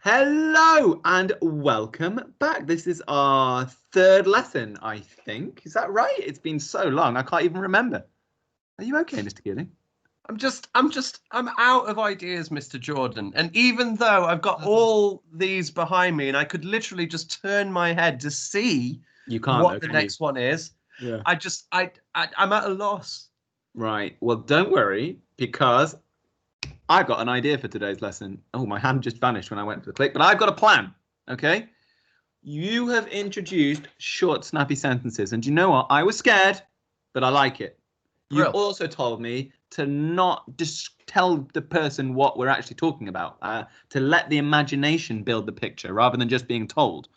Hello and welcome back. This is our third lesson, I think. Is that right? It's been so long, I can't even remember. Are you okay, Mr. Keeling? I'm out of ideas, Mr. Jordan. And even though I've got all these behind me and I could literally just turn my head to see what the next one is, Yeah. I'm at a loss. Right. Well, don't worry, because I've got an idea for today's lesson. Oh, my hand just vanished when I went for the click, but I've got a plan. Okay. You have introduced short, snappy sentences, and you know what? I was scared, but I like it. You've also told me to not tell the person what we're actually talking about, to let the imagination build the picture rather than just being told.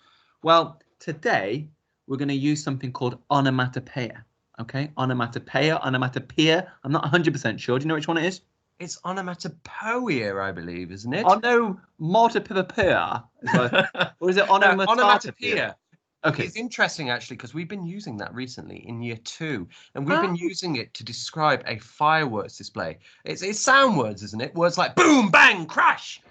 Well, today we're going to use something called onomatopoeia. Okay, onomatopoeia. I'm not 100% sure. Do you know which one it is? It's onomatopoeia, I believe, isn't it? Onomatopoeia. Or is it onomatopoeia? Okay. It's interesting, actually, because we've been using that recently in year 2, and we've been using it to describe a fireworks display. It's sound words, isn't it? Words like boom, bang, crash.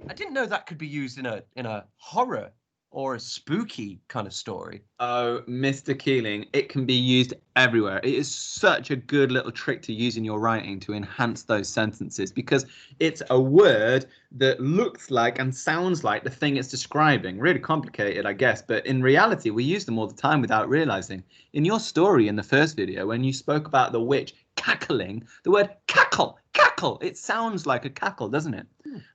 I didn't know that could be used in a horror or a spooky kind of story. Oh, Mr. Keeling, it can be used everywhere. It is such a good little trick to use in your writing to enhance those sentences, because it's a word that looks like and sounds like the thing it's describing. Really complicated, I guess, but in reality, we use them all the time without realizing. In your story in the first video, when you spoke about the witch cackling, the word cackle, it sounds like a cackle, doesn't it?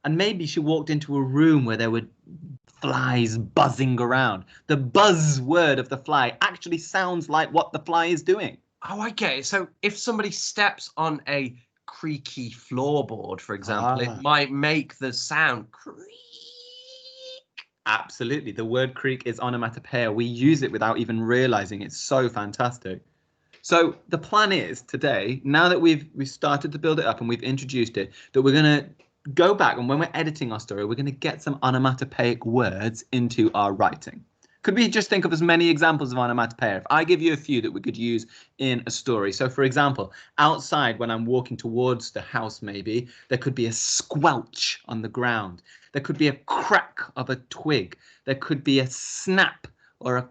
And maybe she walked into a room where there were flies buzzing around. The buzz word of the fly actually sounds like what the fly is doing. Oh, I get it. So if somebody steps on a creaky floorboard, for example, it might make the sound creak. Absolutely. The word creak is onomatopoeia. We use it without even realizing. It's so fantastic. So the plan is today, now that we've started to build it up and we've introduced it, that we're going to go back, and when we're editing our story, we're going to get some onomatopoeic words into our writing. Could we just think of as many examples of onomatopoeia? If I give you a few that we could use in a story. So, for example, outside when I'm walking towards the house, maybe, there could be a squelch on the ground. There could be a crack of a twig. There could be a snap or a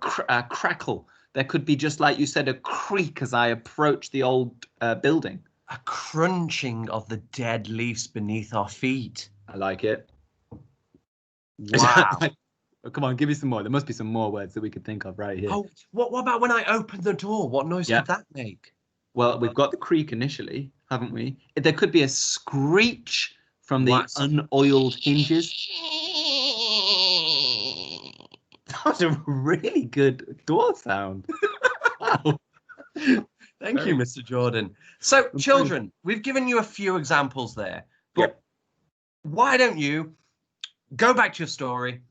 crackle. There could be, just like you said, a creak as I approach the old building. A crunching of the dead leaves beneath our feet. I like it. Wow. Oh, come on, give me some more. There must be some more words that we could think of right here. Oh, what about when I open the door? What noise could that make? Well, we've got the creak initially, haven't we? There could be a screech from the unoiled hinges. That was a really good door sound. Wow. Thank you, Mr. Jordan. So, children, we've given you a few examples there, but why don't you go back to your story,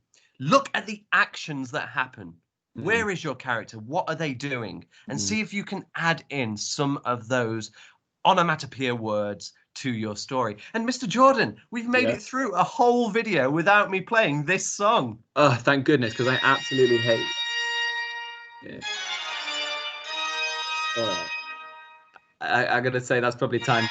look at the actions that happen. Where is your character? What are they doing? And see if you can add in some of those onomatopoeia words to your story. And Mr. Jordan, we've made it through a whole video without me playing this song. Oh, thank goodness, because I absolutely hate it. Oh. I gotta say, that's probably time.